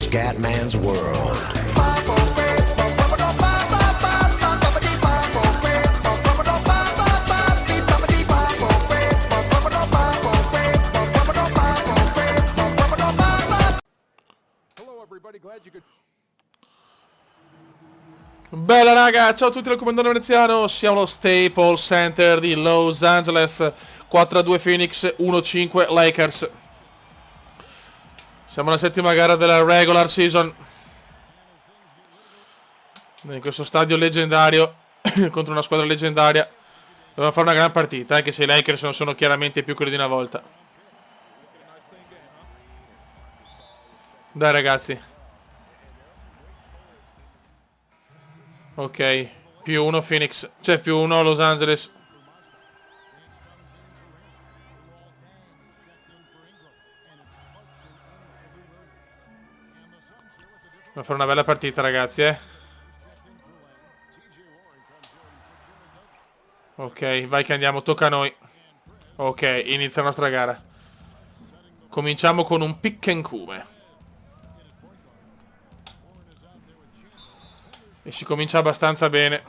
Scatman's World. Bella raga, ciao a tutti dal comandante veneziano, siamo allo Staples Center di Los Angeles, 4-2 Phoenix, 1-5 Lakers. Siamo alla settima gara della regular season. In questo stadio leggendario, contro una squadra leggendaria, dobbiamo fare una gran partita, anche se i Lakers non sono chiaramente più quelli di una volta. Dai ragazzi. Ok, più uno Phoenix, cioè più uno Los Angeles. Dobbiamo fare una bella partita ragazzi, Ok, vai che andiamo, tocca a noi. Ok, inizia la nostra gara. Cominciamo con un pick and cume. E si comincia abbastanza bene.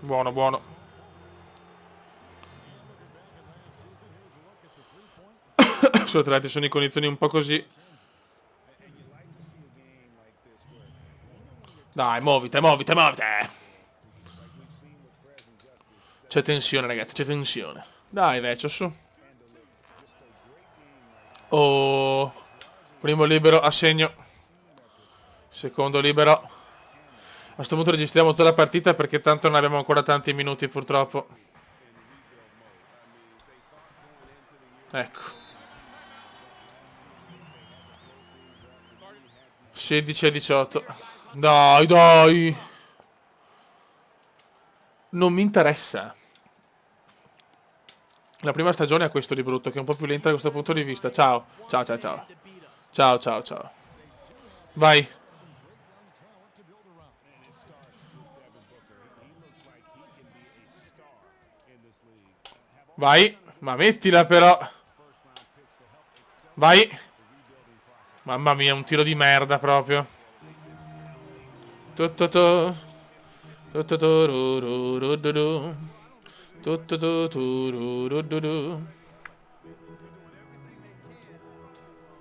Buono, buono. Soltanto sono in condizioni un po' così. Dai, muovite, muovite, muovite. C'è tensione ragazzi, c'è tensione. Dai, Vecchio, su. Oh. Primo libero a segno. Secondo libero. A questo punto registriamo tutta la partita perché tanto non abbiamo ancora tanti minuti purtroppo. Ecco. 16-18. Dai, dai. Non mi interessa. La prima stagione ha questo di brutto, che è un po' più lenta da questo punto di vista. Ciao. Ciao, ciao, ciao. Ciao, ciao, ciao. Vai. Vai. Ma mettila però. Vai. Mamma mia, un tiro di merda proprio. Tutto.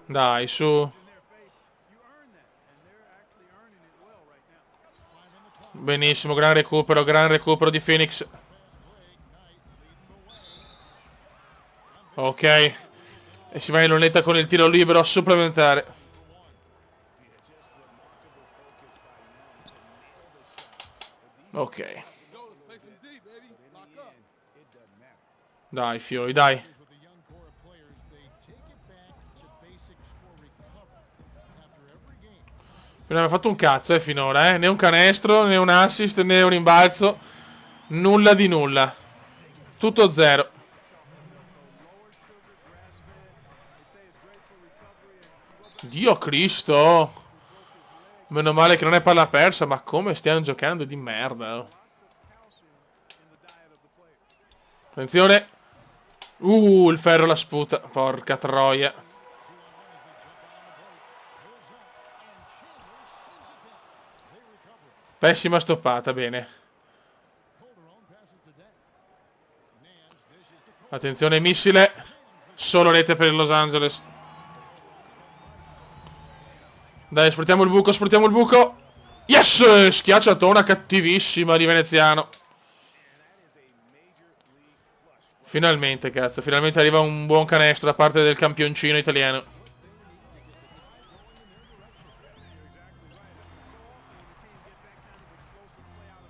Dai, su. Benissimo, gran recupero di Phoenix. Ok. E si va in lunetta con il tiro libero supplementare. Ok. Dai, fiori, dai. Non abbiamo fatto un cazzo, finora, Né un canestro, né un assist, né un rimbalzo. Nulla di nulla. Tutto zero. Dio Cristo. Meno male che non è palla persa, ma come stiamo giocando di merda. Attenzione. Il ferro la sputa. Porca troia. Pessima stoppata, bene. Attenzione, missile. Solo rete per Los Angeles. Dai, sfruttiamo il buco, sfruttiamo il buco. Yes! Schiacciatona cattivissima di veneziano. Finalmente, cazzo. Finalmente arriva un buon canestro da parte del campioncino italiano.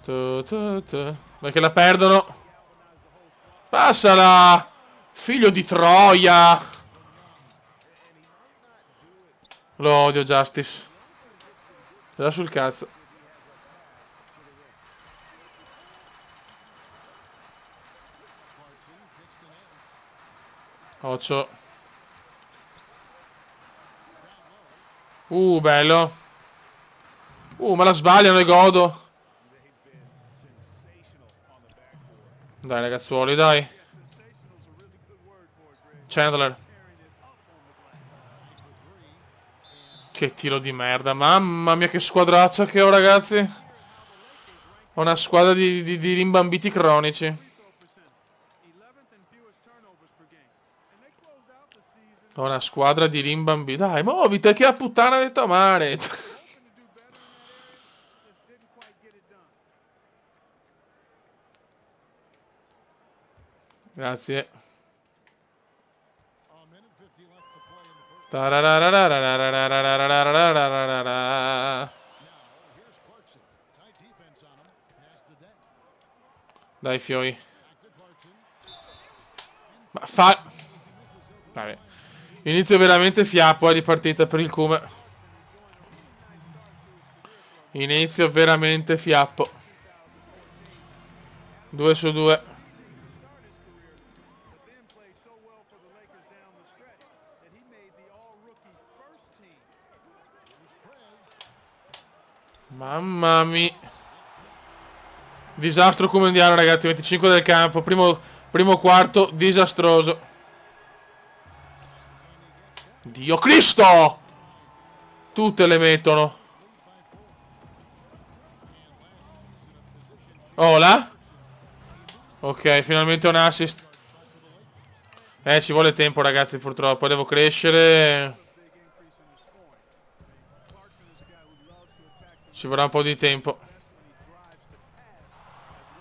Perché la perdono. Passala! Figlio di Troia! Lo odio, Justice. Te la sul cazzo. Occhio. Bello. Ma la sbagliano e godo. Dai ragazzuoli, dai. Chandler. Che tiro di merda. Mamma mia che squadraccia che ho, ragazzi. Ho una squadra di rimbambiti cronici. Ho una squadra di rimbambiti. Dai, muovite che a puttana di tua mare. Grazie. Dai fioi. Ma fa... Vabbè. Inizio veramente fiappo di partita per il Cume. Inizio veramente fiappo. 2 su 2. Mamma mia. Disastro comendiano, ragazzi. 25 del campo. Primo quarto disastroso. Dio Cristo! Tutte le mettono. Ola? Ok, finalmente un assist. Ci vuole tempo, ragazzi, purtroppo. Devo crescere. Ci vorrà un po' di tempo.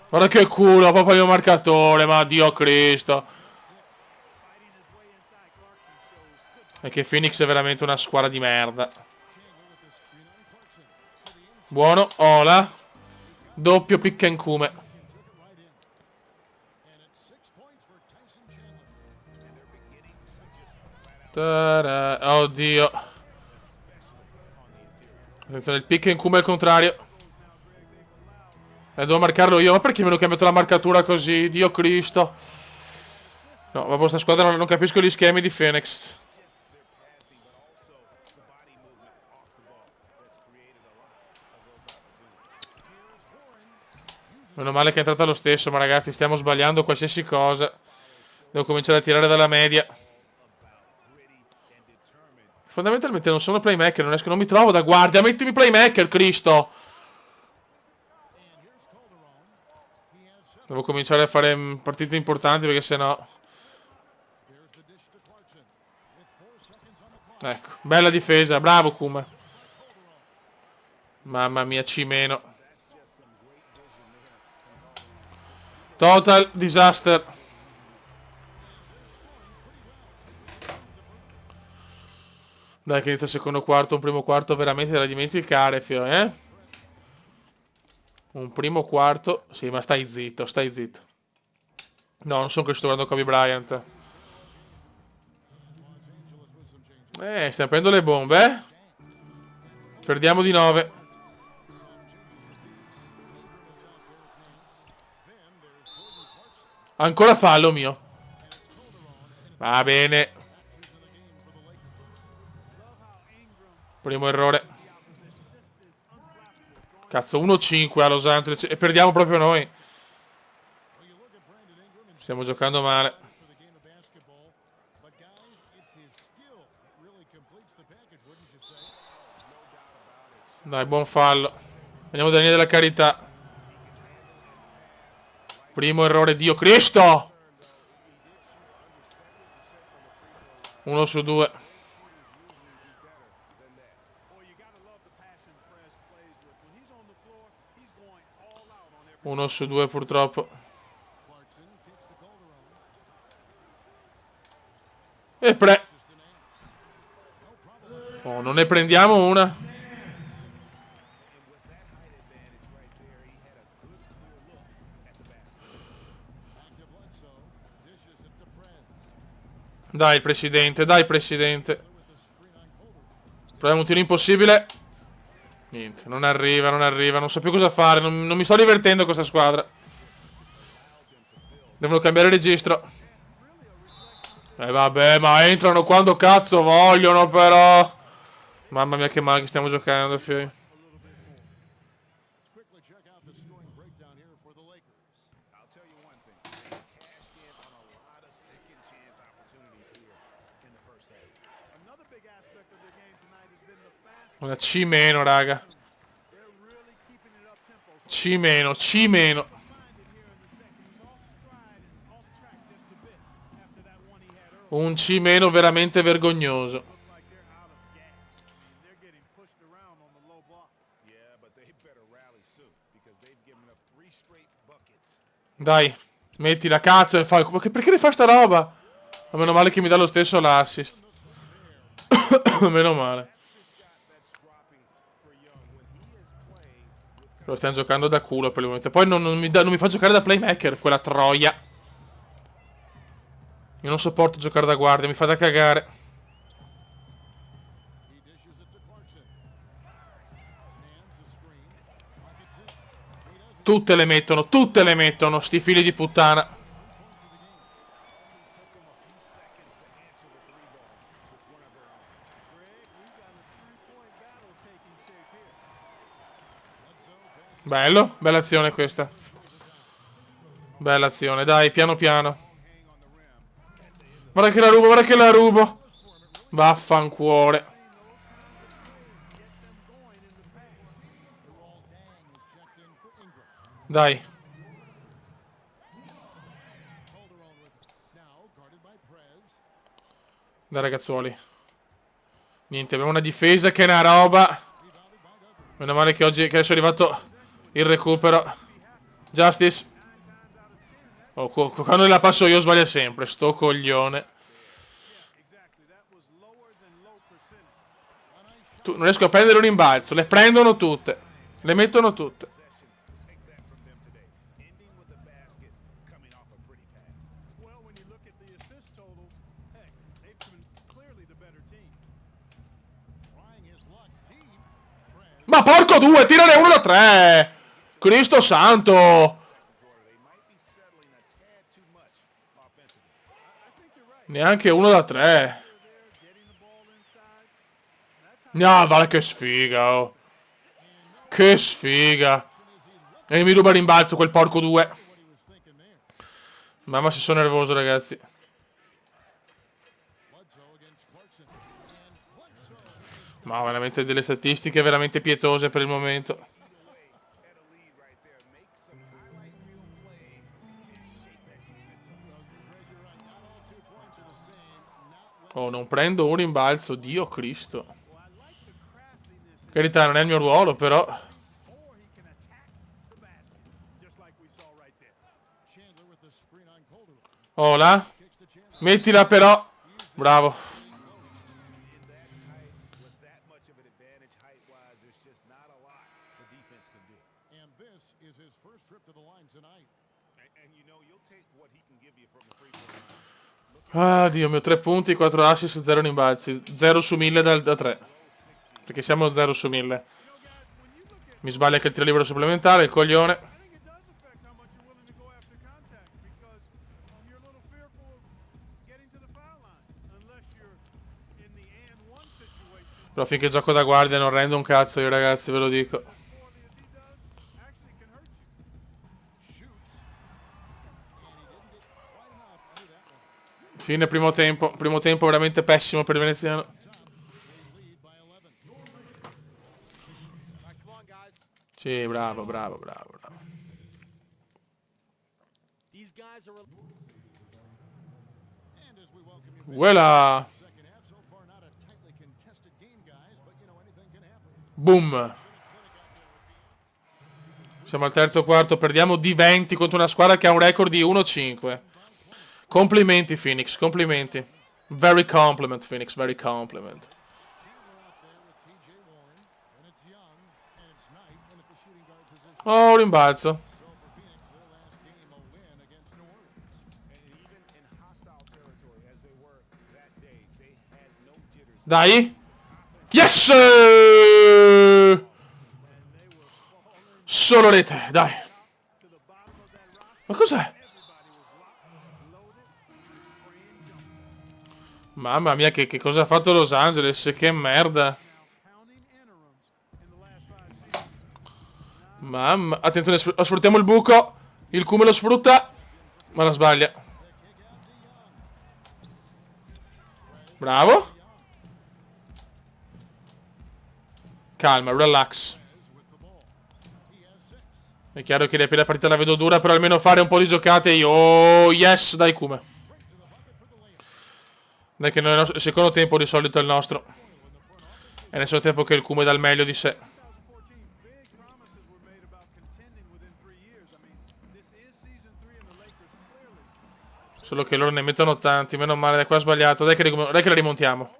Guarda che culo, proprio il mio marcatore, ma Dio Cristo. E che Phoenix è veramente una squadra di merda. Buono, Ola. Doppio pick and come. Oddio. Attenzione, il pick and come al contrario. Devo marcarlo io. Ma perché mi hanno cambiato la marcatura così? Dio Cristo. No, ma questa squadra non capisco gli schemi di Phoenix. Meno male che è entrata lo stesso, ma ragazzi, stiamo sbagliando qualsiasi cosa. Devo cominciare a tirare dalla media. Fondamentalmente non sono playmaker, non mi trovo da guardia. Mettimi playmaker, Cristo! Devo cominciare a fare partite importanti perché sennò... Ecco, bella difesa, bravo Kuma. Mamma mia, C-. Total disaster. Dai che inizia il secondo quarto, un primo quarto veramente da dimenticare, fio, eh? Un primo quarto... Sì, ma stai zitto, stai zitto. No, non sono cresciuto guardando Kobe Bryant. Stiamo prendendo le bombe, eh? Perdiamo di 9. Ancora fallo mio. Va bene. Primo errore. Cazzo, 1-5 a Los Angeles. E perdiamo proprio noi. Stiamo giocando male. Dai, buon fallo. Andiamo Daniele della carità. Primo errore, Dio Cristo! 1 su 2. 1 su 2 purtroppo. E Oh, non ne prendiamo una. Dai, presidente, dai, presidente. Proviamo un tiro impossibile. Niente, non arriva, non arriva. Non so più cosa fare. Non mi sto divertendo questa squadra. Devono cambiare registro. Vabbè, ma entrano quando cazzo vogliono, però. Mamma mia che male che stiamo giocando, fioi. Una C meno, raga. C meno, C meno. Un C meno veramente vergognoso. Dai, metti la cazzo e fai... Perché ne fa sta roba? Ma meno male che mi dà lo stesso l'assist. Meno male. Lo stiamo giocando da culo per il momento. Poi non mi fa giocare da playmaker, quella troia. Io non sopporto giocare da guardia, mi fa da cagare. tutte le mettono, sti figli di puttana. Bello, bella azione questa. Bella azione, dai, piano piano. Guarda che la rubo, guarda che la rubo. Vaffancuore. Dai. Dai ragazzuoli. Niente, abbiamo una difesa che è una roba. Meno male che oggi che adesso è arrivato il recupero. Justice. Oh, quando la passo io sbaglio sempre. Sto coglione. Non riesco a prendere un rimbalzo. Le prendono tutte. Le mettono tutte. Ma porco due, tirane uno da tre. Cristo santo. Neanche uno da tre. No, vale che sfiga, oh. Che sfiga. E mi ruba il rimbalzo quel porco due. Mamma, se sono nervoso, ragazzi. Ma veramente delle statistiche veramente pietose per il momento. Oh, non prendo un rimbalzo, Dio Cristo. Carità, non è il mio ruolo, però. Oh, là. Mettila però. Bravo. Ah, Dio mio, 3 punti, 4 assist, 0 rimbalzi. 0 su 1000 da 3. Perché siamo 0 su 1000. Mi sbaglia che il tiro libero supplementare, il coglione. Però finché gioco da guardia non rendo un cazzo io, ragazzi, ve lo dico. Fine primo tempo. Primo tempo veramente pessimo per il veneziano. Sì, bravo, bravo, bravo, bravo. Voilà. Boom. Siamo al terzo quarto, perdiamo di 20 contro una squadra che ha un record di 1-5. Complimenti Phoenix, complimenti. Very compliment Phoenix, very compliment. Oh, rimbalzo. Dai. Yes! Solo rete, dai. Ma cos'è? Mamma mia, che cosa ha fatto Los Angeles? Che merda. Mamma, attenzione, sfruttiamo il buco. Il Kume lo sfrutta. Ma la sbaglia. Bravo. Calma, relax. È chiaro che la partita la vedo dura, però almeno fare un po' di giocate io. Oh, yes, dai Kume. Dai che il secondo tempo di solito è il nostro. E nel secondo tempo che il Kume dà il meglio di sé. Solo che loro ne mettono tanti, meno male, dai qua ha sbagliato. Dai che la rimontiamo.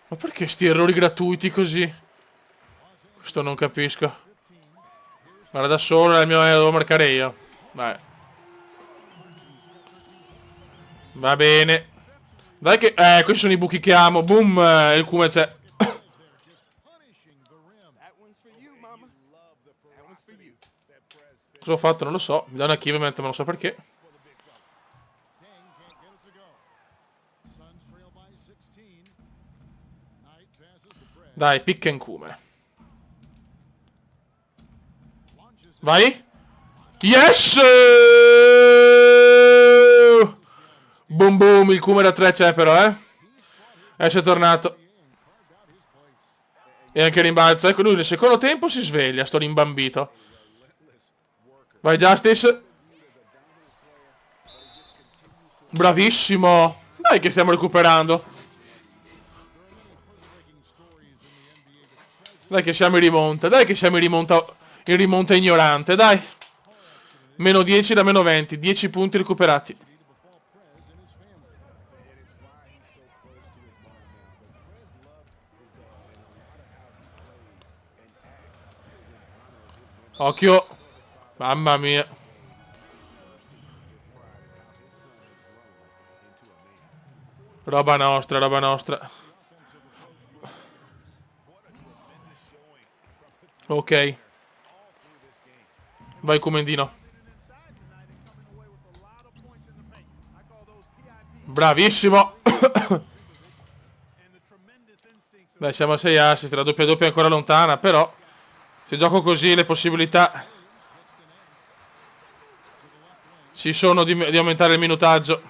Ma perché sti errori gratuiti così? Questo non capisco. Guarda da solo, il mio devo marcare io. Vai. Va bene. Dai che... questi sono i buchi che amo. Boom, il Kume c'è. Cosa ho fatto? Non lo so. Mi dà una kill ovviamente, ma non so perché. Dai, pick and Kume. Vai. Yes! Boom boom, il Kume da 3 c'è però, Esce è tornato. E anche rimbalzo. Ecco, lui nel secondo tempo si sveglia, sto rimbambito. Vai Justice. Bravissimo. Dai che stiamo recuperando. Dai che siamo in rimonta. Dai che siamo in rimonta ignorante. Dai. Meno 10 da meno 20. 10 punti recuperati. Occhio. Mamma mia. Roba nostra, roba nostra. Ok. Vai Kumendino. Bravissimo. Dai, siamo a 6 assist. La doppia doppia è ancora lontana, però se gioco così le possibilità ci sono di aumentare il minutaggio.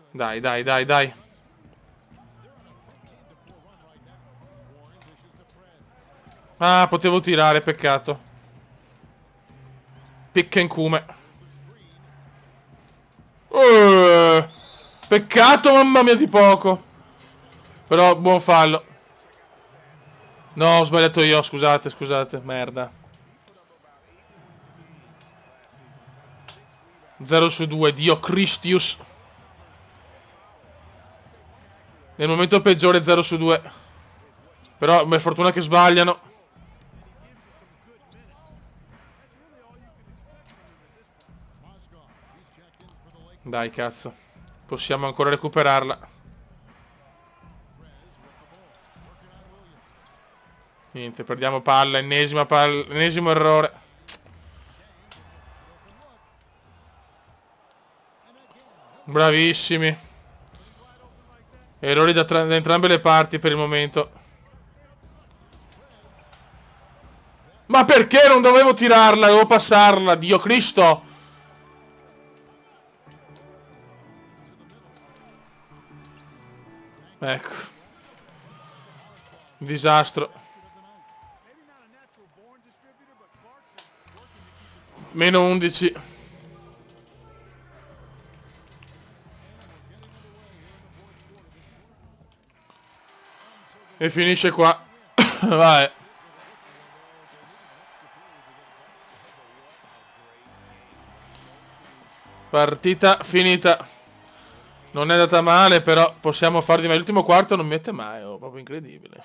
Dai, dai, dai, dai. Ah, potevo tirare, peccato. Pick and Kume. Peccato, mamma mia, di poco. Però, buon fallo. No, ho sbagliato io, scusate, scusate. Merda. 0 su 2, Dio Christius. Nel momento peggiore 0 su 2. Però, per fortuna che sbagliano. Dai, cazzo. Possiamo ancora recuperarla. Niente, perdiamo palla, ennesimo errore. Bravissimi. Errori da entrambe le parti per il momento. Ma perché non dovevo tirarla? Dovevo passarla, Dio Cristo. Ecco. Disastro. Meno 11. E finisce qua. Vai. Partita finita. Non è andata male, però possiamo far di meglio. L'ultimo quarto non mette mai, proprio incredibile.